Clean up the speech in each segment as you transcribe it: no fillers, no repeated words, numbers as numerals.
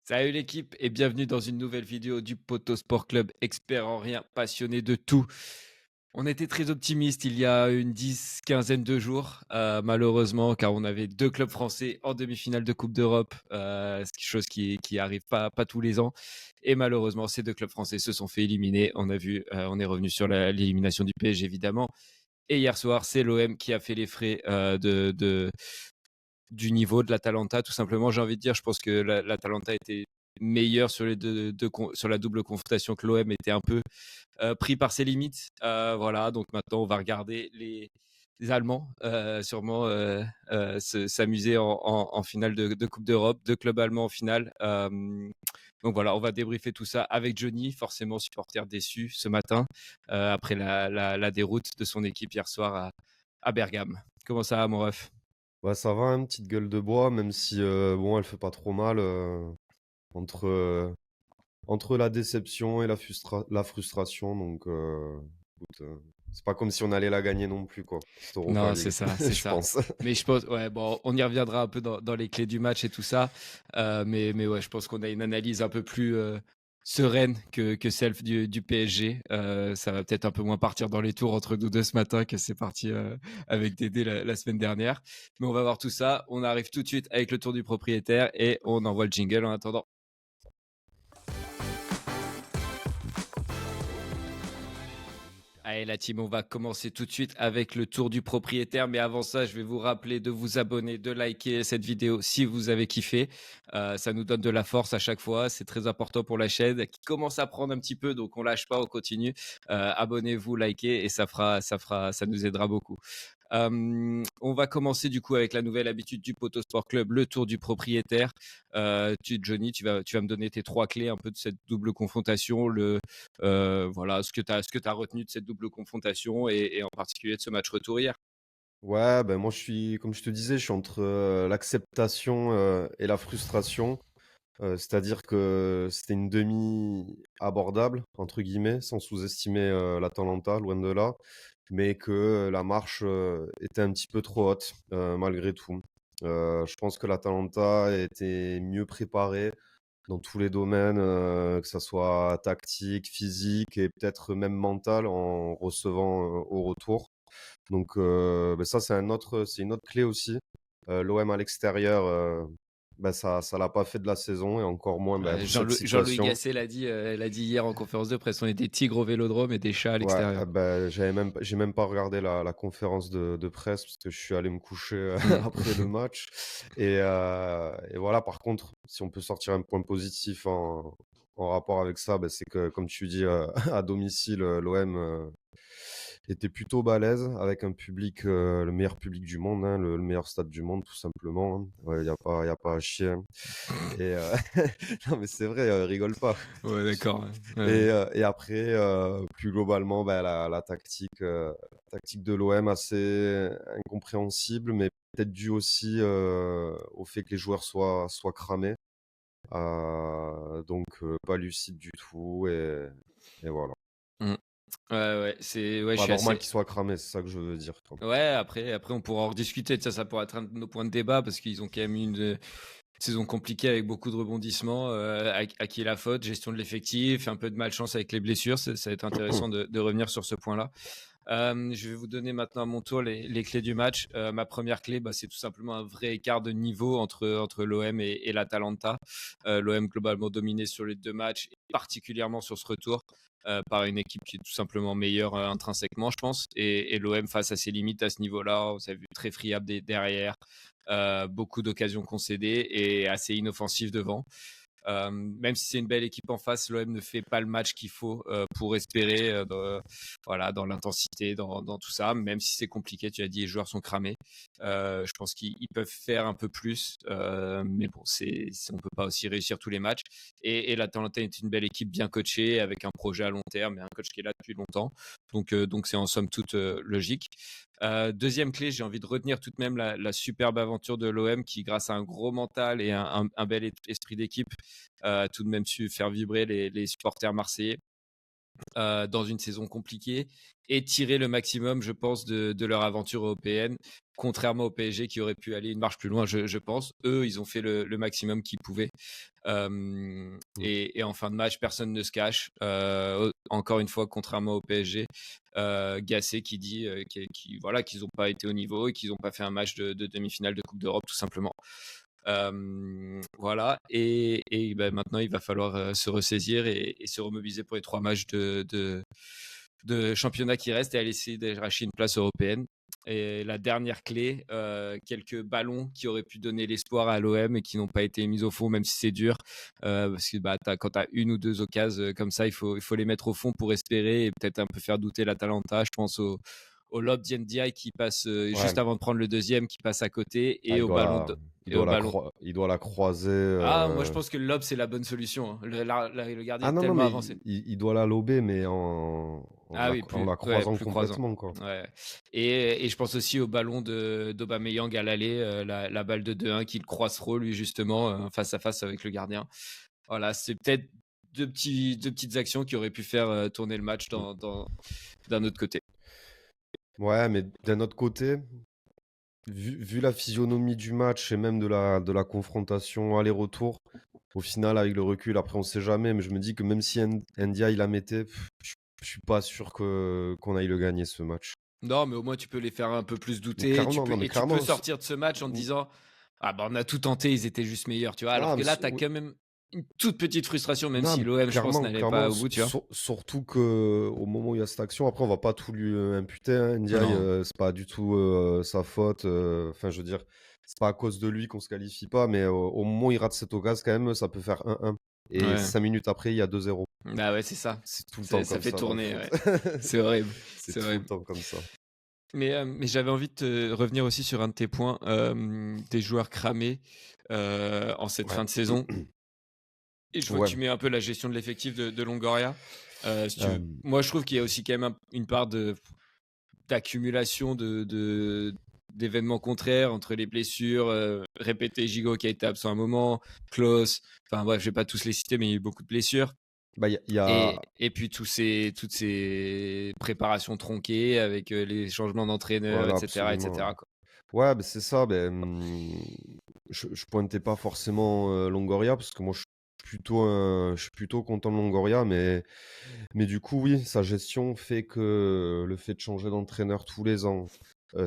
Salut l'équipe et bienvenue dans une nouvelle vidéo du Poto Sport Club, expert en rien, passionné de tout. On était très optimiste il y a une quinzaine de jours, malheureusement, car on avait deux clubs français en demi-finale de Coupe d'Europe, c'est quelque chose qui arrive pas tous les ans. Et malheureusement, ces deux clubs français se sont fait éliminer. On a vu, on est revenu sur l'élimination du PSG évidemment. Et hier soir, c'est l'OM qui a fait les frais du niveau de l'Atalanta, tout simplement. J'ai envie de dire, je pense que l'Atalanta était meilleur sur sur la double confrontation, que l'OM était un peu pris par ses limites. Voilà, donc maintenant on va regarder les Allemands sûrement s'amuser en finale de Coupe d'Europe, deux clubs allemands en finale. Donc voilà, on va débriefer tout ça avec Johnny, forcément supporter déçu ce matin après la déroute de son équipe hier soir à Bergame. Comment ça va, mon ref? Ouais, ça va, une petite gueule de bois, même si bon, elle fait pas trop mal entre, entre la déception et la frustration. Donc, écoute, c'est pas comme si on allait la gagner non plus, quoi, cette Europa Non, c'est League, ça, c'est je ça. pense. Mais je pense, ouais, bon, on y reviendra un peu dans les clés du match et tout ça. Mais ouais, je pense qu'on a une analyse un peu plus sereine que celle du PSG. Ça va peut-être un peu moins partir dans les tours entre nous deux ce matin que c'est parti avec Dédé la semaine dernière. Mais on va voir tout ça. On arrive tout de suite avec le tour du propriétaire et on envoie le jingle en attendant. Allez la team, on va commencer tout de suite avec le tour du propriétaire. Mais avant ça, je vais vous rappeler de vous abonner, de liker cette vidéo si vous avez kiffé. Ça nous donne de la force à chaque fois. C'est très important pour la chaîne qui commence à prendre un petit peu. Donc on lâche pas, on continue. Abonnez-vous, likez et ça nous aidera beaucoup. On va commencer du coup avec la nouvelle habitude du Poto Sport Club, le tour du propriétaire. Johnny, tu vas me donner tes trois clés un peu de cette double confrontation, voilà, ce que tu as retenu de cette double confrontation et en particulier de ce match retour hier. Ouais, ben moi, comme je te disais, je suis entre l'acceptation et la frustration. C'est-à-dire que c'était une demi abordable, entre guillemets, sans sous-estimer l'Atalanta, loin de là, mais que la marche était un petit peu trop haute, malgré tout. Je pense que l'Atalanta était mieux préparée dans tous les domaines, que ça soit tactique, physique et peut-être même mental en recevant au retour. Donc, bah, ça, c'est une autre clé aussi. L'OM à l'extérieur, bah, ça l'a pas fait de la saison et encore moins bah, Ouais, dans cette Jean-Louis situation. Gasset l'a dit hier en conférence de presse. On est des tigres au vélodrome et des chats à Ouais, l'extérieur. bah, j'ai même pas regardé la conférence de presse parce que je suis allé me coucher Mm. après le match. Et voilà, par contre, si on peut sortir un point positif en rapport avec ça, bah, c'est que, comme tu dis, à domicile, l'OM était plutôt balèze avec un public, le meilleur public du monde, hein, le meilleur stade du monde, tout simplement. Hein. Ouais, y a pas à chier. Hein. Et non, mais c'est vrai, rigole pas. Ouais, d'accord. Ouais. Ouais. Et après, plus globalement, bah, tactique de l'OM assez incompréhensible, mais peut-être dû aussi au fait que les joueurs soient cramés. Donc, pas lucide du tout. Et voilà. Mm. Ouais, ouais, je Pas suis normal assez. qu'ils soient cramés, c'est ça que je veux dire. Quoi. Ouais, après, on pourra en rediscuter. Ça pourra être un de nos points de débat parce qu'ils ont quand même eu une saison compliquée avec beaucoup de rebondissements. À qui est la faute? Gestion de l'effectif, un peu de malchance avec les blessures. Ça va être intéressant de revenir sur ce point-là. Je vais vous donner maintenant à mon tour les clés du match. Ma première clé, bah, c'est tout simplement un vrai écart de niveau entre l'OM et l'Atalanta. L'OM globalement dominé sur les deux matchs, et particulièrement sur ce retour, par une équipe qui est tout simplement meilleure intrinsèquement, je pense. Et l'OM face à ses limites à ce niveau-là, vous avez vu très friable derrière, beaucoup d'occasions concédées et assez inoffensif devant. Même si c'est une belle équipe en face, l'OM ne fait pas le match qu'il faut pour espérer voilà, dans l'intensité, dans tout ça. Même si c'est compliqué, tu as dit, les joueurs sont cramés. Je pense qu'ils peuvent faire un peu plus, mais bon, on peut pas aussi réussir tous les matchs. Et l'Atalanta est une belle équipe bien coachée, avec un projet à long terme et un coach qui est là depuis longtemps. Donc c'est en somme toute logique. Deuxième clé, j'ai envie de retenir tout de même la superbe aventure de l'OM qui, grâce à un gros mental et un bel esprit d'équipe, a tout de même su faire vibrer les supporters marseillais dans une saison compliquée et tirer le maximum, je pense, de leur aventure européenne contrairement au PSG qui aurait pu aller une marche plus loin, je pense. Eux, ils ont fait le maximum qu'ils pouvaient. Et en fin de match, personne ne se cache. Encore une fois, contrairement au PSG, Gasset qui dit voilà, qu'ils n'ont pas été au niveau et qu'ils n'ont pas fait un match de demi-finale de Coupe d'Europe, tout simplement. Voilà, et ben, maintenant il va falloir se ressaisir et se remobiliser pour les 3 matchs de championnat qui restent et aller essayer d'arracher une place européenne. Et la dernière clé, quelques ballons qui auraient pu donner l'espoir à l'OM et qui n'ont pas été mis au fond, même si c'est dur, parce que quand tu as une ou deux occasions comme ça, il faut les mettre au fond pour espérer et peut-être un peu faire douter l'Atalanta. Je pense au lob d'Ndiaye qui passe juste Ouais. avant de prendre le deuxième, qui passe à côté, Ah, et au ballon il et au doit ballon. il doit la croiser. Ah, moi je pense que le lob c'est la bonne solution, hein. Le gardien Ah est non, non, tellement mais avancé. il doit la lober, mais Ah oui, en la ouais, croisant plus croisant. complètement, quoi. Ouais. Et je pense aussi au ballon d'Aubameyang à l'aller, la balle de 2-1 qu'il croise trop, lui, justement, face à face avec le gardien. Voilà, c'est peut-être deux petites actions qui auraient pu faire tourner le match Mm. d'un autre côté. Ouais, mais d'un autre côté, vu la physionomie du match et même de la confrontation aller-retour, au final, avec le recul, après, on sait jamais, mais je me dis que même si Ndia il la mettait, je suis pas sûr qu'on aille le gagner ce match. Non, mais au moins tu peux les faire un peu plus Mais douter. clairement, non, mais Tu peux clairement. sortir de ce match en te disant ah bah on a tout tenté, ils étaient juste meilleurs, tu vois. Alors Non, que mais là, tu as quand même une toute petite frustration, même non, si mais l'OM, je pense, clairement, n'allait clairement, pas au bout, tu vois. surtout que au moment où il y a cette action, après, on va pas tout lui imputer, hein. Ndiaye, Non. c'est pas du tout sa faute. Enfin, je veux dire, c'est pas à cause de lui qu'on se qualifie pas, mais au moment où il rate cette occasion, quand même, ça peut faire 1-1. Et Ouais. 5 minutes après, il y a 2-0. Bah ouais, c'est ça. C'est tout le temps Ça comme fait ça dans le tourner, foot. ouais. C'est horrible. C'est C'est tout le horrible. temps comme ça. Mais j'avais envie de te revenir aussi sur un de tes points, des joueurs cramés en cette Ouais. fin de saison. Et je vois que Ouais. tu mets un peu la gestion de l'effectif de Longoria. Si tu veux. Euh, Moi, je trouve qu'il y a aussi quand même une part d'accumulation d'événements contraires entre les blessures, répétées, Gigot qui a été absent un moment, Klaus, enfin bref, je vais pas tous les citer, mais il y a eu beaucoup de blessures. bah, il y a... Et puis toutes ces préparations tronquées avec les changements d'entraîneur, Voilà, etc., absolument. etc., quoi. Ouais, bah, c'est ça. Je pointais pas forcément Longoria parce que moi je suis plutôt content de Longoria, mais du coup, oui, sa gestion fait que le fait de changer d'entraîneur tous les ans,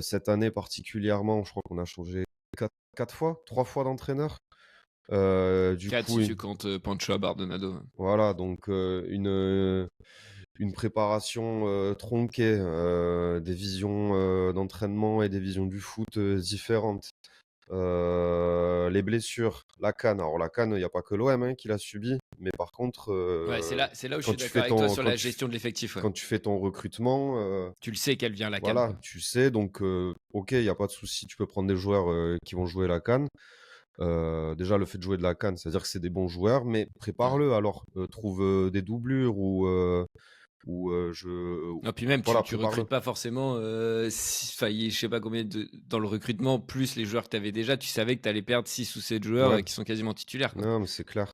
cette année particulièrement, je crois qu'on a changé 3 fois d'entraîneur. Du 4 coup, si tu comptes Pancho à Bardonado. voilà, donc une préparation tronquée, des visions d'entraînement et des visions du foot différentes. Les blessures, la CAN. Alors la CAN, il n'y a pas que l'OM hein, qui l'a subi, mais par contre, Ouais, c'est là où je quand suis tu d'accord fais avec toi ton, sur la gestion de l'effectif. Ouais. quand tu fais ton recrutement, Tu le sais qu'elle vient la canne, voilà, quoi. tu sais, donc ok, il n'y a pas de souci, tu peux prendre des joueurs qui vont jouer la CAN. Déjà, le fait de jouer de la CAN, c'est-à-dire que c'est des bons joueurs, mais Ouais. prépare-le alors. Trouve des doublures ou Non, puis même, voilà, tu prépare-le. recrutes pas forcément, je sais pas combien dans le recrutement, plus les joueurs que tu avais déjà, tu savais que tu allais perdre 6 ou 7 joueurs Ouais, qui sont quasiment titulaires, quoi. non, mais c'est clair.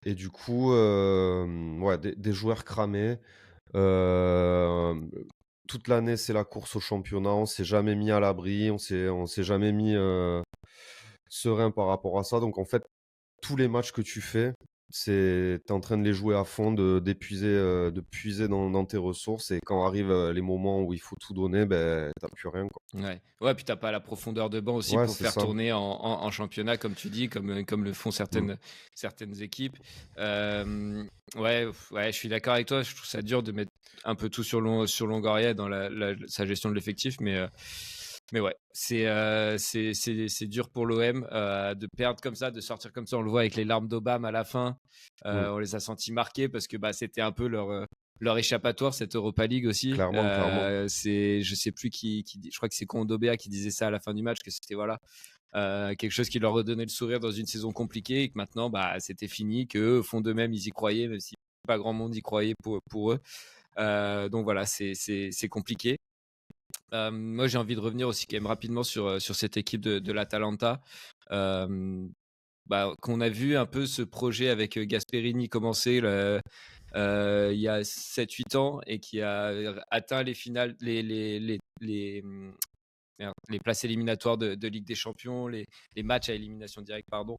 Et du coup, ouais, des joueurs cramés. Euh, Toute l'année, c'est la course au championnat. On s'est jamais mis à l'abri. On s'est jamais mis serein par rapport à ça. Donc, en fait, tous les matchs que tu fais, t'es en train de les jouer à fond, de puiser dans tes ressources. Et quand arrivent les moments où il faut tout donner, ben, t'as plus rien, quoi. Ouais. Ouais, puis t'as pas la profondeur de banc aussi Ouais, pour c'est faire ça. tourner en championnat, comme tu dis, comme le font Mm. certaines équipes. Ouais, ouais, je suis d'accord avec toi. Je trouve ça dur de mettre un peu tout sur Longoria dans sa gestion de l'effectif, mais ouais, c'est dur pour l'OM de perdre comme ça, de sortir comme ça. On le voit avec les larmes d'Obama à la fin. Mm. On les a sentis marqués parce que bah, c'était un peu leur échappatoire, cette Europa League aussi. Clairement, clairement. Je sais plus je crois que c'est Kondobea qui disait ça à la fin du match, que c'était voilà, quelque chose qui leur redonnait le sourire dans une saison compliquée et que maintenant bah, c'était fini, qu'eux, au fond d'eux-mêmes, ils y croyaient, même si pas grand monde y croyait pour eux. Donc voilà, c'est compliqué. Moi, j'ai envie de revenir aussi quand même rapidement sur cette équipe de l'Atalanta. Bah, qu'on a vu un peu ce projet avec Gasperini commencer il y a 7-8 ans et qui a atteint les finales, merde, les places éliminatoires de Ligue des Champions, les matchs à élimination directe, pardon.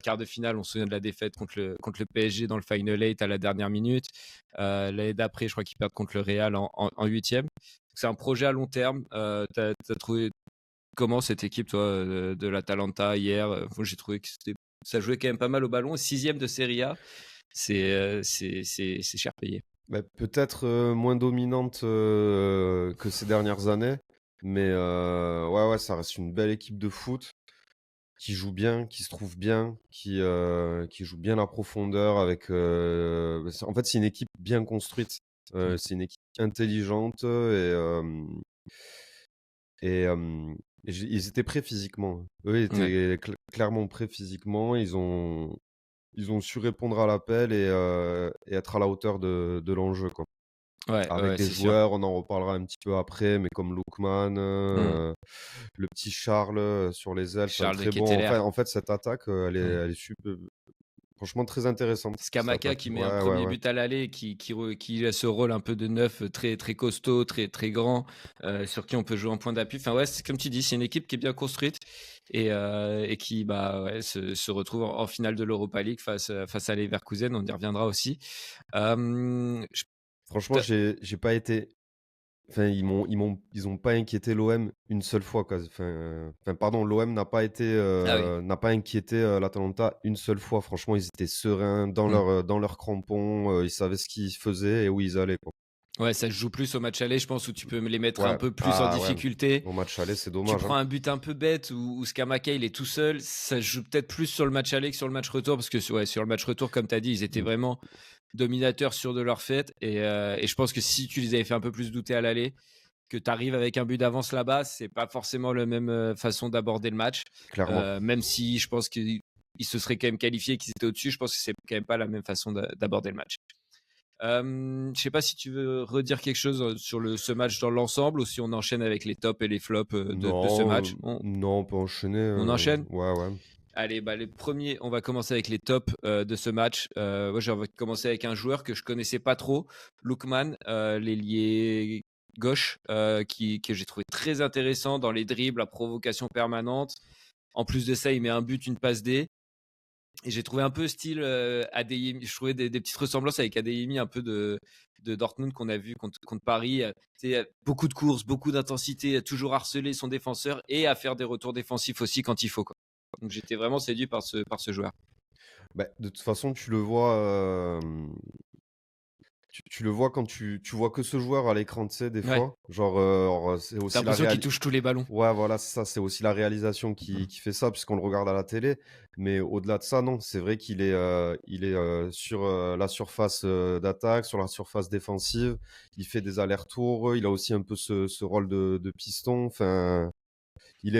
Quart de finale, on se souvient de la défaite contre le PSG dans le Final 8 à la dernière minute. L'année d'après, je crois qu'ils perdent contre le Real en huitième. C'est un projet à long terme. T'as trouvé comment cette équipe, toi, de l'Atalanta hier? Moi, j'ai trouvé que ça jouait quand même pas mal au ballon. Sixième de Serie A, c'est cher payé. Bah, peut-être moins dominante que ces dernières années, mais ouais, ça reste une belle équipe de foot qui joue bien, qui se trouve bien, qui joue bien la profondeur avec. En fait, c'est une équipe bien construite. C'est une équipe intelligente et ils étaient prêts physiquement. Eux Ouais. étaient clairement prêts physiquement. Ils ont su répondre à l'appel et être à la hauteur de l'enjeu, quoi. Ouais, Avec ouais, des c'est sûr. joueurs, on en reparlera un petit peu après, mais comme Lookman, Mm. le petit Charles sur les ailes, enfin, Charles de très bon. Ketteler. En fait, cette attaque, Mm. elle est franchement très intéressante, cette Skamaka attaque. qui met un Ouais, ouais, premier ouais. but à l'aller, qui a ce rôle un peu de neuf, très, très costaud, très, très grand, sur qui on peut jouer en point d'appui. Enfin, ouais, c'est comme tu dis, c'est une équipe qui est bien construite et qui bah, ouais, se retrouve en finale de l'Europa League face à Leverkusen. On y reviendra aussi. Je- Franchement, j'ai pas été. Enfin, ils ont pas inquiété l'OM une seule fois, quoi. Pardon, l'OM Ah oui. n'a pas inquiété l'Atalanta une seule fois. Franchement, ils étaient sereins Mm. dans leurs crampons. Ils savaient ce qu'ils faisaient et où ils allaient, quoi. Ouais, ça se joue plus au match aller, je pense, où tu peux les mettre un Ouais, peu plus en ah ouais. difficulté. Au match aller, c'est Tu dommage, hein. prends un but un peu bête où Skamaka il est tout seul, ça se joue peut-être plus sur le match aller que sur le match retour, parce que ouais, sur le match retour, comme tu as dit, ils étaient Mm. vraiment dominateurs sûrs de leur fête. Et je pense que si tu les avais fait un peu plus douter à l'aller, que tu arrives avec un but d'avance là-bas, c'est pas forcément la même façon d'aborder le match. Clairement. Même si je pense qu'ils se seraient quand même qualifiés, qu'ils étaient au-dessus, je pense que c'est quand même pas la même façon d'aborder le match. Je sais pas si tu veux redire quelque chose sur ce match dans l'ensemble ou si on enchaîne avec les tops et les flops de ce Non, match. On, non, on peut enchaîner. on enchaîne. Ouais, ouais. Allez, bah, les premiers, on va commencer avec les tops de ce match. Moi, j'ai envie de commencer avec un joueur que je connaissais pas trop, Lookman, l'ailier gauche, que j'ai trouvé très intéressant dans les dribbles, la provocation permanente. En plus de ça, il met un but, une passe D. Et j'ai trouvé un peu style Adeyemi. Je trouvais des petites ressemblances avec Adeyemi, un peu de Dortmund qu'on a vu contre Paris. Beaucoup de courses, beaucoup d'intensité, toujours harceler son défenseur et à faire des retours défensifs aussi quand il faut, quoi. Donc j'étais vraiment séduit par ce joueur. Bah, de toute façon, tu le vois. Tu le vois quand tu vois que ce joueur à l'écran, tu sais, des Ouais, fois. Genre, c'est t'as aussi la l'impression qu'il réal. touche tous les ballons. Ouais, voilà, c'est ça. C'est aussi la réalisation Mm. qui fait ça, puisqu'on le regarde à la télé. Mais au-delà de ça, non, c'est vrai il est sur la surface d'attaque, sur la surface défensive. Il fait des allers-retours. Il a aussi un peu ce rôle de piston. Enfin, il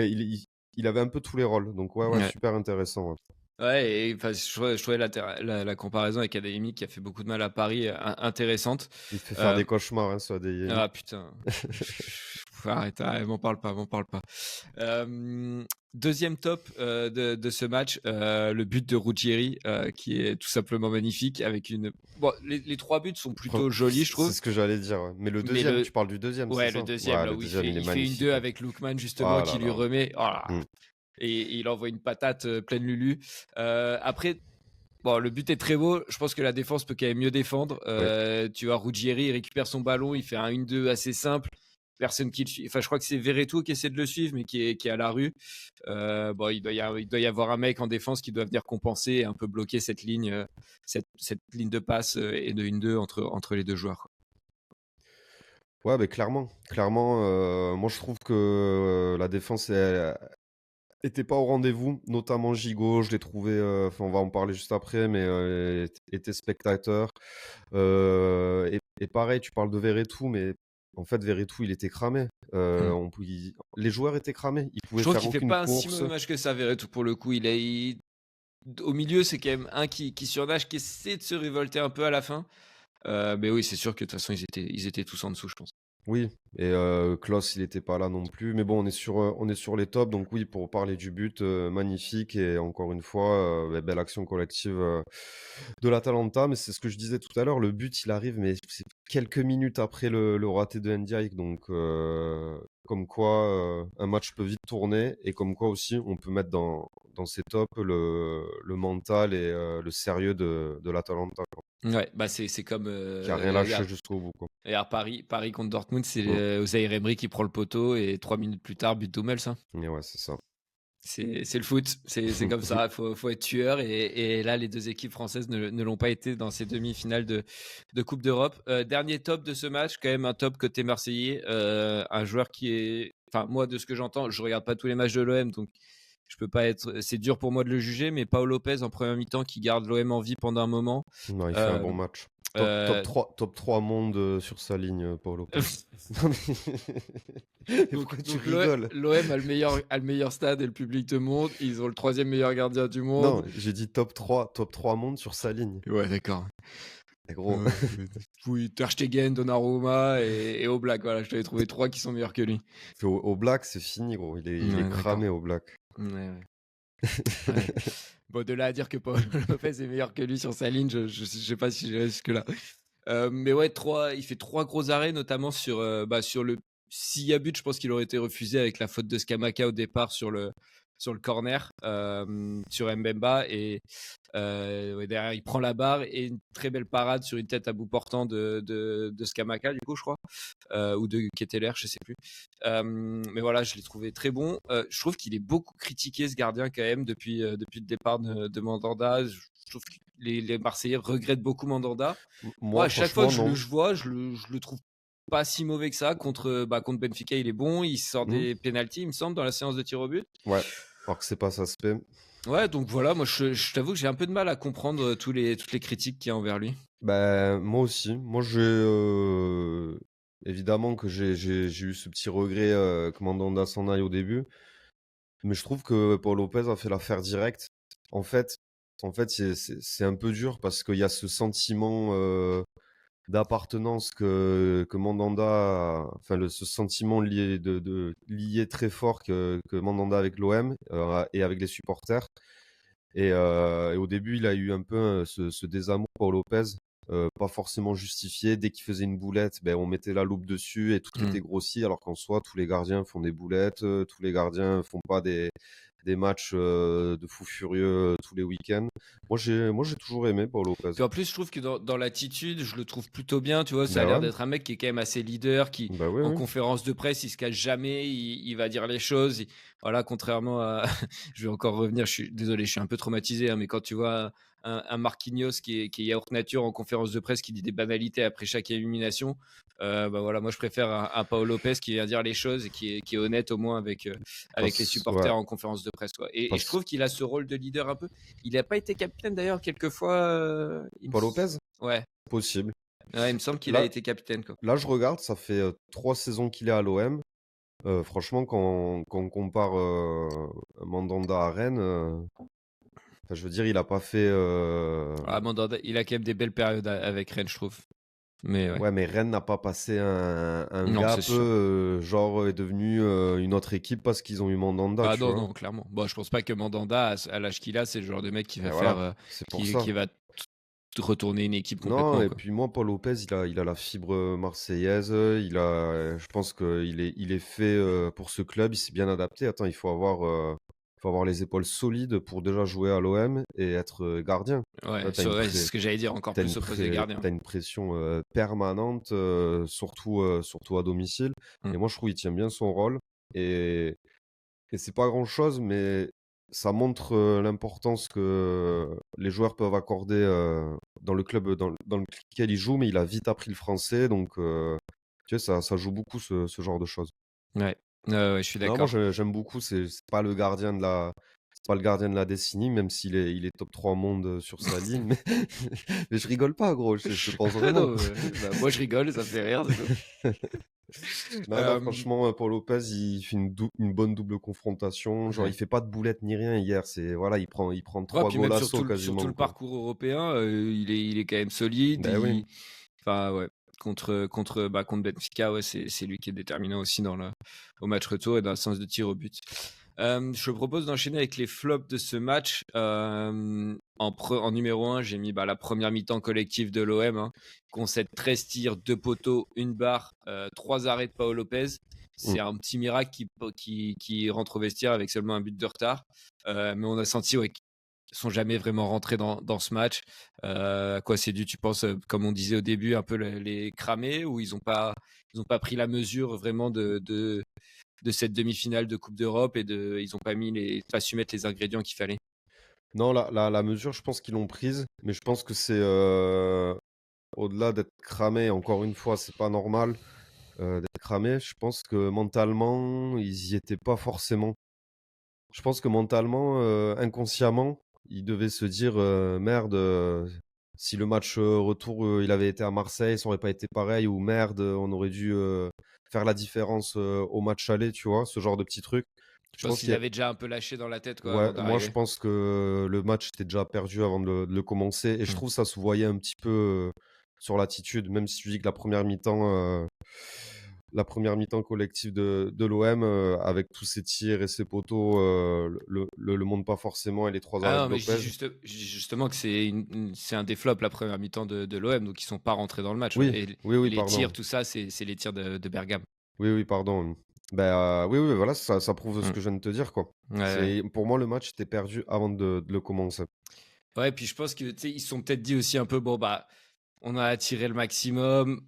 avait un peu tous les rôles. Donc, ouais, ouais, Ouais. super intéressant. Ouais. Ouais, et enfin, je trouvais la comparaison avec Adeyemi qui a fait beaucoup de mal à Paris intéressante. Il fait faire Euh, des cauchemars, hein, ce Adeyemi. ah putain, arrête, m'en parle pas, m'en parle pas. Deuxième top de ce match, le but de Ruggieri, qui est tout simplement magnifique avec une. Bon, les trois buts sont plutôt jolis, je C'est trouve. ce que j'allais dire. Ouais. Mais le Mais deuxième, tu parles du deuxième, c'est ouais, le ça? deuxième Ouais, là le où il deuxième, fait, il est il fait une magnifique. 2 Ouais. avec Lookman justement Ah là qui lui là. remet. Oh là là. Mm. Et il envoie une patate pleine Lulu. Après. Bon, le but est très beau. Je pense que la défense peut quand même mieux défendre. Oui. Tu vois, Ruggieri, il récupère son ballon, il fait un 1-2 assez simple. Personne qui le suit. Enfin, je crois que c'est Verretou qui essaie de le suivre, mais qui est à la rue. Bon, il doit y avoir un mec en défense qui doit venir compenser et un peu bloquer cette ligne, cette ligne de passe et de 1-2 entre les deux joueurs, quoi. Ouais, mais clairement. Clairement, moi, je trouve que la défense était pas au rendez-vous, notamment Gigot. Je l'ai trouvé, enfin, on va en parler juste après, mais était spectateur. Et pareil, tu parles de Verretou, mais en fait, Verretou, il était cramé. Hmm. Les joueurs étaient cramés. Ils Je pouvaient trouve faire qu'il fait aucune pas un si course. mauvais match que ça, Verretou, pour le coup. Au milieu, c'est quand même un qui surnage, qui essaie de se révolter un peu à la fin. Mais oui, c'est sûr que de toute façon, ils étaient tous en dessous, je pense. Oui, et Klose, il n'était pas là non plus. Mais bon, on est sur les tops. Donc oui, pour parler du but, magnifique. Et encore une fois, belle action collective de l'Atalanta. Mais c'est ce que je disais tout à l'heure. Le but, il arrive, mais c'est quelques minutes après le raté de Ndiaye, donc comme quoi un match peut vite tourner et comme quoi aussi on peut mettre dans ces tops le mental et le sérieux de l'Atalanta, quoi, Ouais, bah c'est comme qui a rien lâché regarde, jusqu'au bout, quoi. Paris contre Dortmund, c'est Mm. Ozaïre Emery qui prend le poteau et 3 minutes plus tard, but d'Hummels, hein. Et ouais, c'est ça. C'est le foot, c'est comme ça, faut être tueur et là les deux équipes françaises ne l'ont pas été dans ces demi-finales de Coupe d'Europe. Dernier top de ce match, quand même un top côté marseillais, un joueur qui est, enfin moi de ce que j'entends, je regarde pas tous les matchs de l'OM donc je peux pas être, c'est dur pour moi de le juger, mais Paolo Lopez en première mi-temps qui garde l'OM en vie pendant un moment. Non, il fait un Euh, bon match. euh, Top 3 monde sur sa ligne, Paul Lopez. Non, mais pourquoi tu donc rigoles? l'OM a le meilleur stade et le public te montre. Ils ont le troisième meilleur gardien du monde. Non, j'ai dit top 3 monde sur sa ligne. Ouais, d'accord. Eh, gros. Oui, Ter Stegen, Donnarumma et Oblak. Voilà, je t'avais trouvé 3 qui sont meilleurs que lui. Au Black, c'est fini, gros. Il Ouais, est cramé au Black. Ouais, ouais. Ouais. Bon, de là à dire que Paul Lopez est meilleur que lui sur sa ligne, je sais pas si j'irai jusque-là. Mais ouais, il fait 3 gros arrêts, notamment sur le. S'il y a but, je pense qu'il aurait été refusé avec la faute de Scamacca au départ sur le corner, sur Mbemba. Et ouais, derrière, il prend la barre et une très belle parade sur une tête à bout portant de Scamacca, du coup, je crois, ou de Ketteler, je sais plus. Mais voilà, je l'ai trouvé très bon. Je trouve qu'il est beaucoup critiqué, ce gardien, quand même, depuis le départ de Mandanda. Je trouve que les Marseillais regrettent beaucoup Mandanda. Moi, Moi, à chaque fois franchement, que je non. le vois, je le trouve pas si mauvais que ça. Contre Benfica, il est bon. Il sort Hmm. des pénaltys, il me semble, dans la séance de tir au but. Ouais, alors que c'est pas ça aspect. Ouais, donc voilà, moi je t'avoue que j'ai un peu de mal à comprendre toutes les critiques qu'il y a envers lui. Ben, moi aussi. Moi, évidemment que j'ai eu ce petit regret que Mandanda s'en aille au début. Mais je trouve que Paul Lopez a fait l'affaire directe. En fait, c'est un peu dur parce qu'il y a ce sentiment d'appartenance que Mandanda, enfin ce sentiment lié très fort que Mandanda avec l'OM et avec les supporters. Et au début, il a eu un peu ce désamour pour Lopez, pas forcément justifié. Dès qu'il faisait une boulette, ben, on mettait la loupe dessus et tout était grossi, alors qu'en soi, tous les gardiens font des boulettes, tous les gardiens font pas des matchs de fous furieux tous les week-ends. Moi, j'ai toujours aimé Paul Lopez. Puis en plus, je trouve que dans l'attitude, je le trouve plutôt bien. Tu vois, ça a Ben l'air ouais, d'être un mec qui est quand même assez leader, qui ben oui, en oui. conférence de presse, il se cache jamais, il va dire les choses. Voilà, contrairement à, je vais encore revenir. Je suis désolé, je suis un peu traumatisé, hein, mais quand tu vois un Marquinhos qui est yaourt nature en conférence de presse, qui dit des banalités après chaque élimination, bah voilà, moi je préfère un Paul Lopez qui vient dire les choses et qui est honnête au moins avec les Ouais, supporters en conférence de presse, quoi. Et je parce trouve qu'il a ce rôle de leader un peu. Il n'a pas été capitaine d'ailleurs quelquefois. Paul Lopez, Ouais. possible. Ouais, il me semble qu'il a Là, été capitaine, quoi. là, je regarde, ça fait 3 saisons qu'il est à l'OM. Franchement, quand on compare Mandanda à Rennes, enfin, je veux dire, il a pas fait. Ah, Mandanda, il a quand même des belles périodes avec Rennes, je trouve. Mais ouais. Ouais, mais Rennes n'a pas passé un Non, c'est gap, sûr. genre est devenu une autre équipe parce qu'ils ont eu Mandanda, Ah tu non, vois. non, clairement. Bon, je pense pas que Mandanda, à l'âge qu'il a, c'est le genre de mec qui Et va faire, voilà, c'est pour qui, ça. qui va retourner une équipe Non, complètement, et quoi. puis moi, Paul Lopez, il a la fibre marseillaise. Je pense qu'il est fait pour ce club. Il s'est bien adapté. Attends, faut avoir les épaules solides pour déjà jouer à l'OM et être gardien. Ouais, Là, ouais, c'est ce que j'allais dire, encore plus au poste de gardien. t'as une pression permanente, surtout à domicile. Mm. Et moi, je trouve qu'il tient bien son rôle. Et, et c'est pas grand-chose, mais ça montre l'importance que les joueurs peuvent accorder dans le club dans lequel ils jouent. Mais il a vite appris le français, donc tu sais, ça joue beaucoup ce genre de choses. Ouais. Ouais, je suis Non, moi, d'accord. j'aime beaucoup. C'est pas le gardien de la. C'est pas le gardien de la décennie, même il est top 3 monde sur sa ligne. Mais, mais je rigole pas, gros. Je pense vraiment. Non, bah, moi je rigole, ça me fait rire, c'est tout. Non, là, franchement, Paul Lopez, il fait une bonne double confrontation. Genre, Ouais. il fait pas de boulette ni rien hier. Voilà, il prend Ouais, 3 puis même golassos sur tout quasiment, le quoi. parcours européen, il est quand même solide. Ben oui. Enfin, ouais, contre Benfica, ouais, c'est lui qui est déterminant aussi au match retour et dans le sens de tir au but. Je propose d'enchaîner avec les flops de ce match. En numéro un, j'ai mis la première mi-temps collective de l'OM. Concède 13 tirs, 2 poteaux, une barre, 3 arrêts de Paolo Lopez. Mmh. C'est un petit miracle qui rentre au vestiaire avec seulement un but de retard. Mais on a senti qu'ils ne sont jamais vraiment rentrés dans ce match. À quoi c'est dû, tu penses, comme on disait au début, un peu les cramer, ou ils n'ont pas pris la mesure vraiment de cette demi-finale de Coupe d'Europe et ils ont pas su mettre les ingrédients qu'il fallait. Non, la mesure, je pense qu'ils l'ont prise, mais je pense que c'est, au-delà d'être cramé, encore une fois, c'est pas normal, d'être cramé. Je pense que mentalement, ils y étaient pas forcément. Je pense que mentalement, inconsciemment, ils devaient se dire, «Merde, si le match, retour, il avait été à Marseille, ça aurait pas été pareil» ou «Merde, on aurait dû, faire la différence, au match aller», tu vois? Ce genre de petits trucs. Je Je pense pense qu'ils qu'il y a avaient déjà un peu lâché dans la tête, quoi, Ouais, avant moi je d'arriver. pense que le match était déjà perdu avant de le commencer et je Mmh. trouve ça se voyait un petit peu, sur l'attitude, même si tu dis que la première mi-temps collective de l'OM, avec tous ses tirs et ses poteaux, le montre pas forcément et les 3 Ah arrêts non, de mais Lopez. je dis justement que c'est un des flops, la première mi-temps de l'OM, donc ils sont pas rentrés dans le match. Oui, Et oui, oui, les tirs, pardon. tout ça, c'est les tirs de Bergame. Oui, oui, pardon. Ben oui, oui, voilà, ça prouve ce Mmh. que je viens de te dire, quoi. Ouais, ouais. C'est pour moi, le match était perdu avant de le commencer. Ouais, puis je pense que, tu sais, ils se sont peut-être dit aussi un peu, bon, on a tiré le maximum.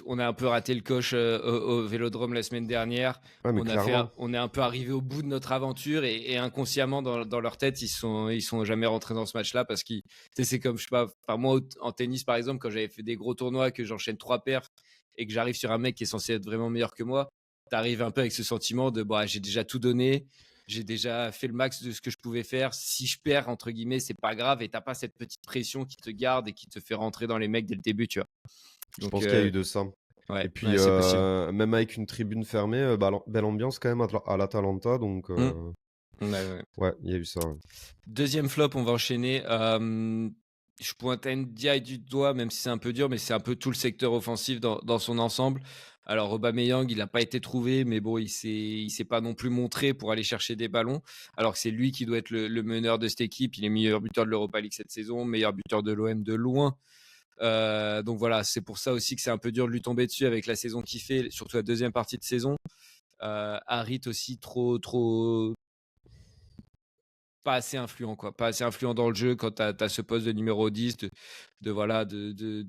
On a un peu raté le coche au Vélodrome la semaine dernière. Ouais, mais clairement. On est un peu arrivé au bout de notre aventure et inconsciemment dans leur tête, ils sont jamais rentrés dans ce match-là parce que c'est comme, je sais pas, enfin, moi en tennis par exemple, quand j'avais fait des gros tournois, que j'enchaîne 3 perfs et que j'arrive sur un mec qui est censé être vraiment meilleur que moi, t'arrives un peu avec ce sentiment de, j'ai déjà tout donné. J'ai déjà fait le max de ce que je pouvais faire. Si je perds, entre guillemets, c'est pas grave et t'as pas cette petite pression qui te garde et qui te fait rentrer dans les mecs dès le début, tu vois. Je Donc, pense qu'il y a eu de ça. Et ouais, puis, ouais, c'est possible. même avec une tribune fermée, belle ambiance quand même à l'Atalanta, donc Mmh. Ouais, ouais. ouais, il y a eu ça, ouais. Deuxième flop, on va enchaîner. Je pointe Ndiaye du doigt, même si c'est un peu dur, mais c'est un peu tout le secteur offensif dans son ensemble. Alors Aubameyang, il n'a pas été trouvé, mais bon, il s'est pas non plus montré pour aller chercher des ballons, alors que c'est lui qui doit être le meneur de cette équipe. Il est meilleur buteur de l'Europa League cette saison, meilleur buteur de l'OM de loin. Donc voilà, c'est pour ça aussi que c'est un peu dur de lui tomber dessus avec la saison qu'il fait, surtout la deuxième partie de saison. Harit aussi trop pas assez influent, quoi. Pas assez influent dans le jeu quand tu as ce poste de numéro 10, voilà, de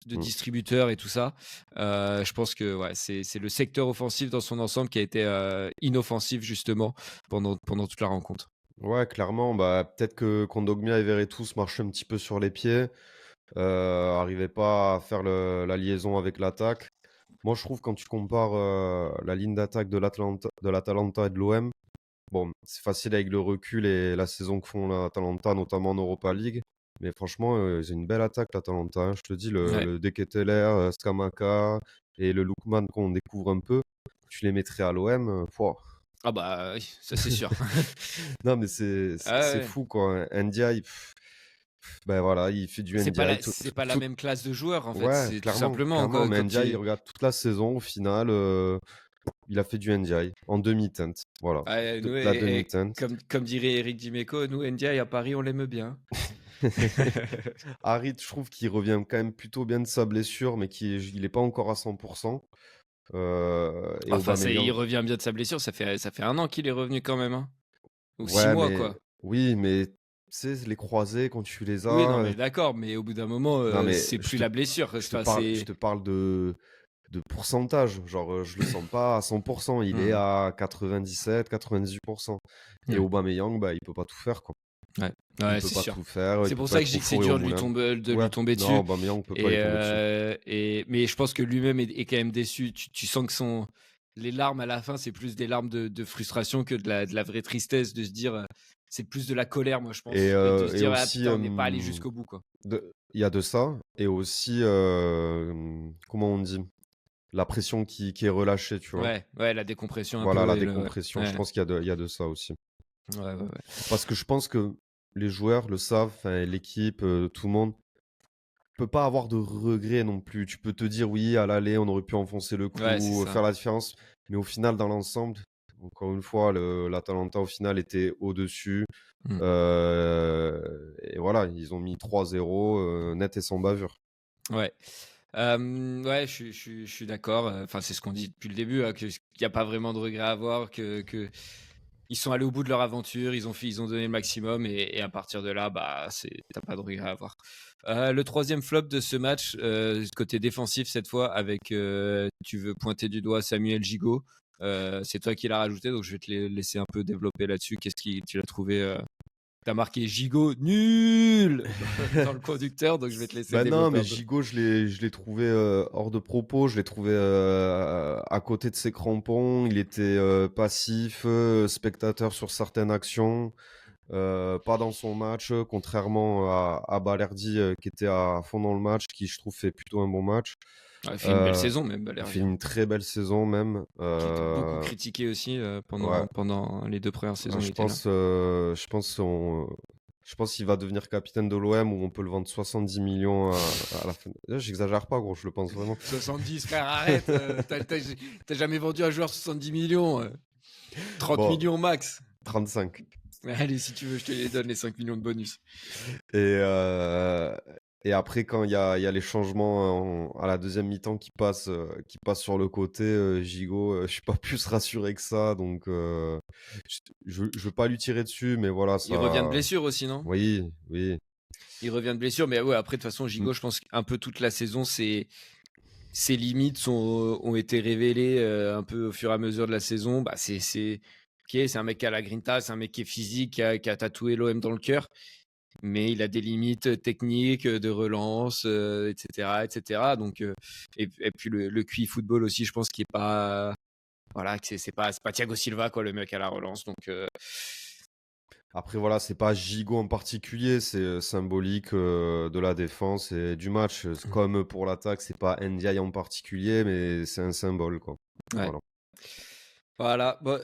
Mmh. distributeur et tout ça. Je pense que ouais, c'est le secteur offensif dans son ensemble qui a été inoffensif justement pendant toute la rencontre. Ouais, clairement, peut-être que Kondogbia et Veretout marchaient un petit peu sur les pieds, arrivaient pas à faire la liaison avec l'attaque. Moi, je trouve quand tu compares, la ligne d'attaque de l'Atalanta et de l'OM, bon, c'est facile avec le recul et la saison que font l'Atalanta, notamment en Europa League. Mais franchement, ils ont une belle attaque, l'Atalanta, hein. Je te dis, le, Ouais. le De Ketelaere, Scamacca et le Lookman qu'on découvre un peu, tu les mettrais à l'OM, pouah. Ah bah oui, ça c'est sûr. Non, mais c'est Ah c'est c'est ouais. fou, quoi. Ndiaye, ben voilà, il fait du Ndiaye. C'est pas la même classe de joueur en fait, Ouais, c'est tout clairement, simplement clairement. quoi. Mais Quand Ndiaye, il tu regarde toute la saison, au final, il a fait du Ndiaye en demi-teinte. Voilà, Ouais, nous, la demi-teinte. comme dirait Eric Dimeco, nous Ndiaye à Paris on l'aime bien. Harit, je trouve qu'il revient quand même plutôt bien de sa blessure, mais il est pas encore à 100%. Et Enfin, il Aubameyang, revient bien de sa blessure, ça fait 1 an qu'il est revenu quand même, hein. Ou 6 ouais, mois, mais quoi. oui, mais tu sais, les croisés, quand tu les Oui, non, as, mais d'accord, mais au bout d'un moment, non, mais c'est plus la blessure. je te Enfin, parle, je c'est. te parle de pourcentage. Genre, je le sens pas à 100%. Il est Mmh. à 97, 98%. Et Ouais. Aubameyang, il peut pas tout faire, quoi. Ouais. Il Ouais, peut c'est pas sûr. tout faire. Il C'est peut pour pas ça que être je au dis que c'est four et au dur moulin. de Ouais, lui tomber non, dessus. Aubameyang peut pas lui tomber dessus. Mais je pense que lui-même est quand même déçu. Tu sens que les larmes à la fin, c'est plus des larmes de frustration que de la vraie tristesse, de se dire. C'est plus de la colère, moi, je Et, pense. Et de se dire, ah aussi, putain, on n'est pas allé jusqu'au bout, quoi. il y a de ça. Et aussi, comment on dit? La pression qui est relâchée, tu vois. Ouais, ouais, la décompression un Voilà, peu. la Ouais, décompression. Je ouais, pense qu'il y a de ça aussi. ouais, ouais, ouais. Parce que je pense que les joueurs le savent, enfin, l'équipe, tout le monde peut pas avoir de regrets non plus. Tu peux te dire: «Oui, à l'aller, on aurait pu enfoncer le Ouais, c'est clou, ça. faire la différence», mais au final, dans l'ensemble, Encore une fois, l'Atalanta au final était au-dessus. Mm. Et voilà, ils ont mis 3-0 net et sans bavure. Ouais. Ouais, je suis d'accord. Enfin, c'est ce qu'on dit depuis le début, hein, qu'il n'y a pas vraiment de regret à avoir, que ils sont allés au bout de leur aventure, ils ont donné le maximum, et à partir de là, bah, t'as pas de regret à avoir. Le troisième flop de ce match, côté défensif cette fois, avec, tu veux pointer du doigt Samuel Gigot. C'est toi qui l'as rajouté, donc je vais te laisser un peu développer là-dessus. Qu'est-ce qui tu l'as trouvé T'as marqué Gigot nul dans le conducteur, donc je vais te laisser Bah non, développer mais un peu. Gigot, je l'ai trouvé hors de propos. Je l'ai trouvé à côté de ses crampons. Il était passif, spectateur sur certaines actions, pas dans son match, contrairement à Balerdi qui était à fond dans le match, qui je trouve fait plutôt un bon match. Il fait une belle Euh, saison même, il fait Balerdi, hein, une très belle saison même. qui était beaucoup critiqué aussi Ouais, pendant les 2 premières saisons, bah, il était là. je pense qu'il va devenir capitaine de l'OM où on peut le vendre 70 millions à la fin. J'exagère pas, gros, je le pense vraiment. 70, frère, arrête. T'as jamais vendu un joueur 70 millions. 30 Bon, millions max. 35. Allez, si tu veux, je te les donne, les 5 millions de bonus. Et, euh, et après, quand il y a les changements à la deuxième mi-temps qui passent sur le côté, Gigot, je suis pas plus rassuré que ça. Donc, je veux pas lui tirer dessus, mais voilà, Il revient de ça. blessure aussi, non? Oui, oui. Il revient de blessure, mais ouais, après, de toute façon, Mm. Gigot, je pense qu'un peu toute la saison, ses limites ont été révélées un peu au fur et à mesure de la saison. Bah, ok, c'est un mec qui a la grinta, c'est un mec qui est physique, qui a tatoué l'OM dans le cœur, mais il a des limites techniques, de relance, etc., etc. Donc, et puis le QI football aussi, je pense qu'il est pas, voilà, que c'est pas Thiago Silva, quoi, le mec à la relance. Donc, Après, voilà, c'est pas Gigot en particulier, c'est symbolique de la défense et du match. Comme pour l'attaque, c'est pas Ndiaye en particulier, mais c'est un symbole, quoi. ouais. Voilà. Voilà. Bon,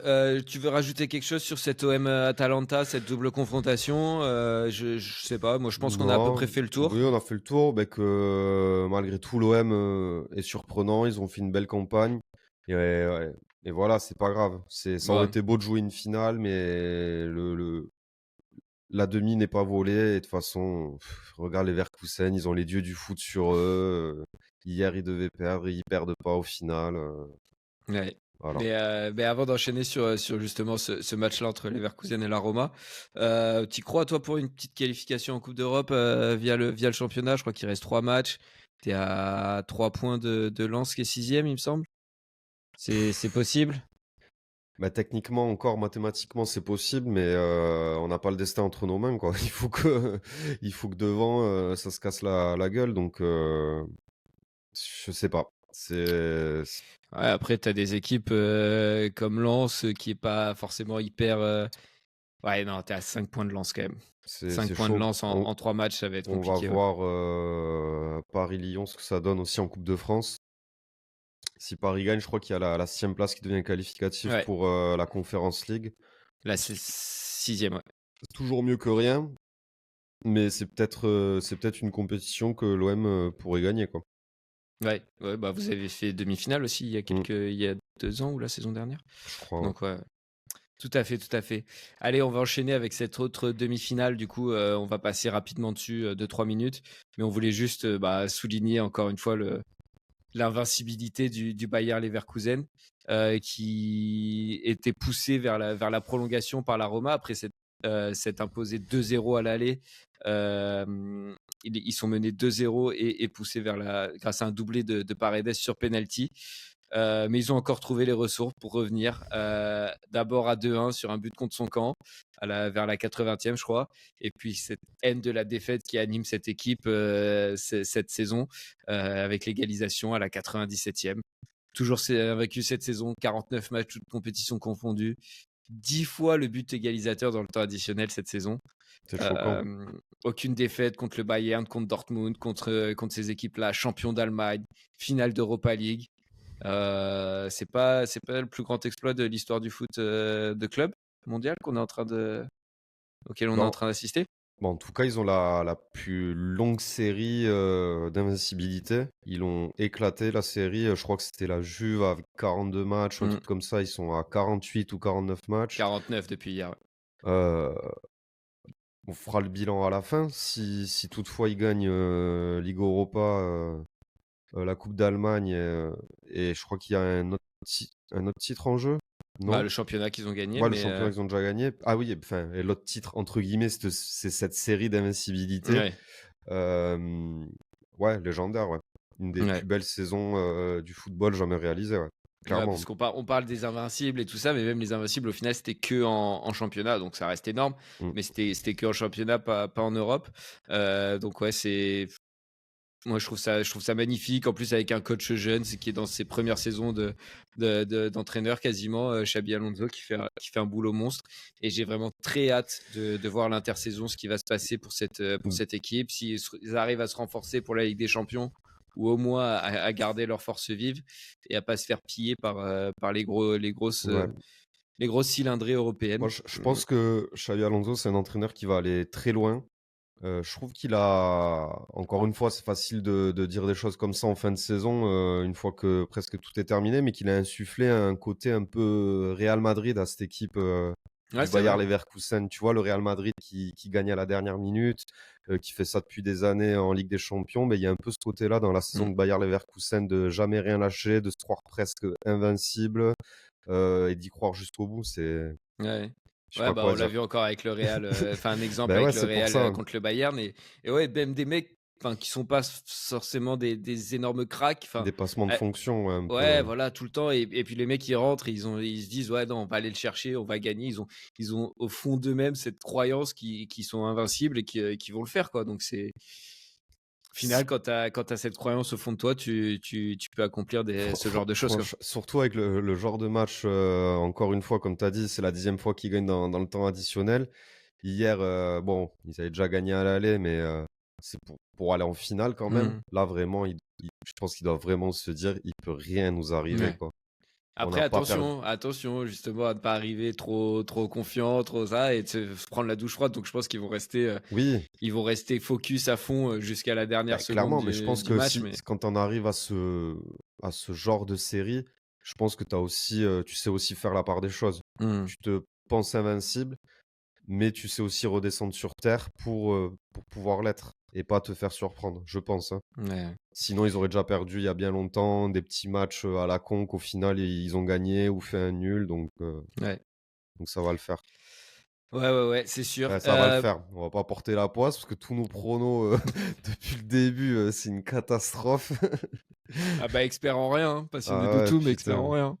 tu veux rajouter quelque chose sur cette OM Atalanta, cette double confrontation? Je sais pas. Moi, je pense qu'on a à peu près Non, fait le tour. oui, on a fait le tour. Ben que malgré tout, l'OM est surprenant. Ils ont fait une belle campagne. Ouais, et voilà, c'est pas grave. Ça aurait Ouais. été beau de jouer une finale, mais la demi n'est pas volée. Et de toute façon, regarde les Verkusen, ils ont les dieux du foot sur eux. Hier, ils devaient perdre, ils perdent pas au final. Ouais. Voilà. Mais avant d'enchaîner sur justement ce match-là entre Leverkusen et la Roma, tu crois, toi, pour une petite qualification en Coupe d'Europe via le championnat? Je crois qu'il reste 3 matchs. T'es à 3 points de Lens qui est sixième, il me semble. C'est possible? Bah, techniquement, encore mathématiquement, c'est possible, mais on n'a pas le destin entre nos mains, quoi. Il faut que devant, ça se casse la gueule. Donc, je sais pas. Ouais, après, t'as des équipes comme Lens qui est pas forcément hyper. Ouais, non, t'es à 5 points de Lens quand même. c'est 5 c'est points de chaud. Lens en 3 matchs, ça va être On va compliqué. Ouais. voir Paris-Lyon, ce que ça donne aussi en Coupe de France. Si Paris gagne, je crois qu'il y a la 6e place qui devient qualificative Ouais, pour la Conference League. là, c'est sixième. Ouais. C'est toujours mieux que rien, mais c'est peut-être une compétition que l'OM pourrait gagner, quoi. Ouais, ouais, bah vous avez fait demi-finale aussi Mm, il y a 2 ans ou la saison dernière. je crois, ouais. Donc ouais, tout à fait, tout à fait. Allez, on va enchaîner avec cette autre demi-finale. Du coup, on va passer rapidement dessus, 2-3 minutes. Mais on voulait juste souligner encore une fois l'invincibilité du Bayer Leverkusen, qui était poussé vers la prolongation par la Roma après s'être imposé 2-0 à l'aller. Ils sont menés 2-0 et poussés grâce à un doublé de Paredes sur penalty. Mais ils ont encore trouvé les ressources pour revenir. D'abord à 2-1 sur un but contre son camp, vers la 80e, je crois. Et puis cette haine de la défaite qui anime cette équipe cette saison, avec l'égalisation à la 97e. Toujours vaincu cette saison, 49 matchs, toutes compétitions confondues. 10 fois le but égalisateur dans le temps additionnel cette saison. C'est choquant. Euh, Aucune défaite contre le Bayern, contre Dortmund, contre ces équipes-là, champion d'Allemagne, finale d'Europa League. C'est pas le plus grand exploit de l'histoire du foot de club mondial auquel on est en Non, train d'assister. Bon, en tout cas, ils ont la plus longue série d'invincibilité. Ils l'ont éclaté, la série. Je crois que c'était la Juve avec 42 matchs, un Mm. truc comme ça. Ils sont à 48 ou 49 matchs. 49 depuis hier. Ouais. Euh, on fera le bilan à la fin. Si toutefois ils gagnent Ligue Europa, la Coupe d'Allemagne, et je crois qu'il y a un autre titre en jeu, Bah, non? le championnat qu'ils ont gagné, Ouais, le mais championnat qu'ils ont déjà gagné. Ah oui, enfin, et l'autre titre, entre guillemets, c'est cette série d'invincibilité. ouais, Euh, ouais, légendaire, ouais. Une des ouais. plus belles saisons du football jamais réalisées, ouais. Ouais, Clairement. parce on parle des invincibles et tout ça, mais même les invincibles, au final, c'était que en championnat, donc ça reste énorme. Mm. Mais c'était que en championnat, pas en Europe. Donc ouais, moi je trouve ça magnifique. En plus avec un coach jeune, c'est qui est dans ses premières saisons d'entraîneur quasiment, Xabi Alonso qui fait un boulot monstre. Et j'ai vraiment très hâte de voir l'intersaison, ce qui va se passer pour cette équipe, s'ils arrivent à se renforcer pour la Ligue des Champions ou au moins à garder leur force vive et à pas se faire piller par Ouais. les grosses cylindrées Moi, européennes. je pense que Xabi Alonso, c'est un entraîneur qui va aller très loin. Je trouve qu'il a, encore une fois, c'est facile de dire des choses comme ça en fin de saison, une fois que presque tout est terminé, mais qu'il a insufflé un côté un peu Real Madrid à cette équipe Ouais, du c'est Bayer vrai. Leverkusen. Tu vois, le Real Madrid qui gagne à la dernière minute, qui fait ça depuis des années en Ligue des Champions, mais il y a un peu ce côté-là dans la saison Mm. de Bayer Leverkusen de jamais rien lâcher, de se croire presque invincible et d'y croire jusqu'au bout. Ouais. Je sais Ouais, pas bah, quoi on l'a dire. vu encore avec le Real, enfin un exemple Ben ouais, avec le c'est pour Real ça. contre le Bayern. Et ouais, même des mecs enfin, qui sont pas forcément des énormes cracks. Enfin, Dépassement de eh, fonction, ouais, un ouais, peu. voilà, tout le temps. Et puis les mecs, ils rentrent, ils se disent, ouais, non, on va aller le chercher, on va gagner. Ils ont au fond d'eux-mêmes cette croyance qui sont invincibles et qui vont le faire, quoi. Donc c'est. Au final, quand t'as cette croyance au fond de toi, tu peux accomplir ce genre de choses, quoi. Surtout avec le genre de match, encore une fois, comme tu as dit, c'est la 10e fois qu'ils gagnent dans le temps additionnel. Hier, bon, ils avaient déjà gagné à l'aller, mais c'est pour aller en finale quand même. Mhm. Là, vraiment, je pense qu'ils doivent vraiment se dire, il peut rien nous arriver, Ouais. quoi. On Après, n'a pas perdu. attention, justement, à ne pas arriver trop confiant, trop ça, et de se prendre la douche froide. Donc, je pense Oui, ils vont rester focus à fond jusqu'à la dernière bah, seconde clairement, mais je pense du que match. si, Mais quand on arrive à ce genre de série, je pense que t'as aussi, tu sais aussi faire la part des choses. Hmm. Tu te penses invincible, mais tu sais aussi redescendre sur terre pour pouvoir l'être et pas te faire surprendre, je pense, hein. Ouais. Sinon, ils auraient déjà perdu il y a bien longtemps, des petits matchs à la con qu'au final ils ont gagné ou fait un nul, Ouais. donc ça va le faire. Ouais, c'est sûr. Ouais, ça va le faire. On va pas porter la poisse parce que tous nos pronos depuis le début, c'est une catastrophe. Ah bah, expert en rien, hein, passionné Ah de ouais, tout, mais expert en putain. rien.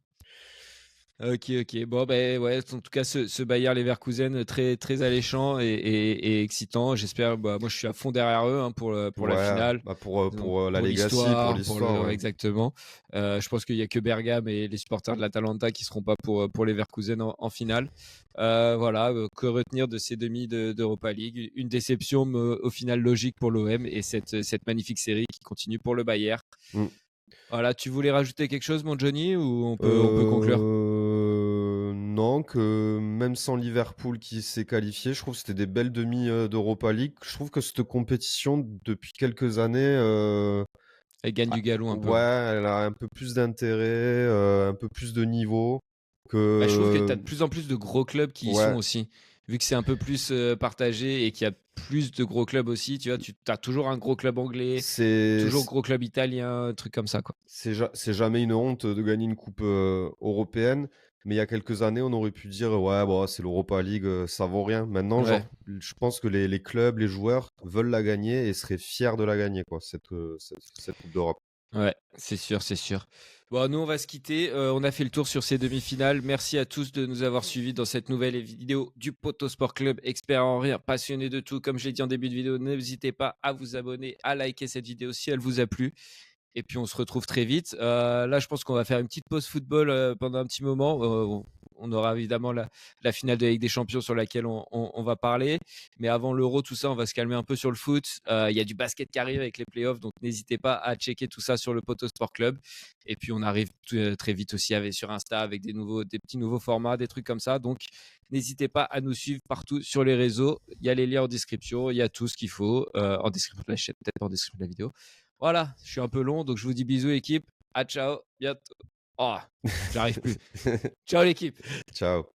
Ok. Bon, ben ouais, en tout cas, ce Bayer Leverkusen, très alléchant et excitant. J'espère, bah, moi, je suis à fond derrière eux hein, pour la Ouais, finale. bah Donc, pour la pour legacy, pour l'histoire, l'histoire, ouais. exactement. Je pense qu'il y a que Bergame et les supporters de l'Atalanta qui seront pas pour Leverkusen en finale. Voilà, que retenir de ces demi d'Europa League? Une déception, mais au final logique pour l'OM et cette magnifique série qui continue pour le Bayern. Mm. Voilà, tu voulais rajouter quelque chose, mon Johnny, ou on peut conclure? Non, que même sans Liverpool qui s'est qualifié, je trouve que c'était des belles demi d'Europa League. Je trouve que cette compétition, depuis quelques années, Elle gagne ah, du galon un peu. ouais, elle a un peu plus d'intérêt, un peu plus de niveau Bah, je trouve que tu as que... de plus en plus de gros clubs qui y sont Ouais, aussi. Vu que c'est un peu plus partagé et qu'il y a plus de gros clubs aussi, tu vois, tu as toujours un gros club anglais, c'est toujours gros club italien, un truc comme ça, quoi. c'est jamais une honte de gagner une coupe européenne, mais il y a quelques années, on aurait pu dire, ouais, bon, c'est l'Europa League, ça vaut rien. Maintenant, genre, Ouais, je pense que les clubs, les joueurs veulent la gagner et seraient fiers de la gagner, quoi, cette Coupe d'Europe. ouais, c'est sûr, c'est sûr. Bon, nous, on va se quitter. On a fait le tour sur ces demi-finales. Merci à tous de nous avoir suivis dans cette nouvelle vidéo du Poto Sport Club, expert en rire, passionné de tout. Comme je l'ai dit en début de vidéo, n'hésitez pas à vous abonner, à liker cette vidéo si elle vous a plu. Et puis on se retrouve très vite. Là, je pense qu'on va faire une petite pause football pendant un petit moment. on aura évidemment la finale de la Ligue des Champions sur laquelle on va parler. Mais avant l'Euro, tout ça, on va se calmer un peu sur le foot. Il y a du basket qui arrive avec les playoffs, donc n'hésitez pas à checker tout ça sur le Poto Sport Club. Et puis on arrive très vite aussi sur Insta avec des petits nouveaux formats, des trucs comme ça. Donc n'hésitez pas à nous suivre partout sur les réseaux. Il y a les liens en description, il y a tout ce qu'il faut en description de la chaîne, peut-être en description de la vidéo. Voilà, je suis un peu long, donc je vous dis bisous équipe. À ciao, bientôt. Oh, j'arrive plus. Ciao l'équipe. Ciao.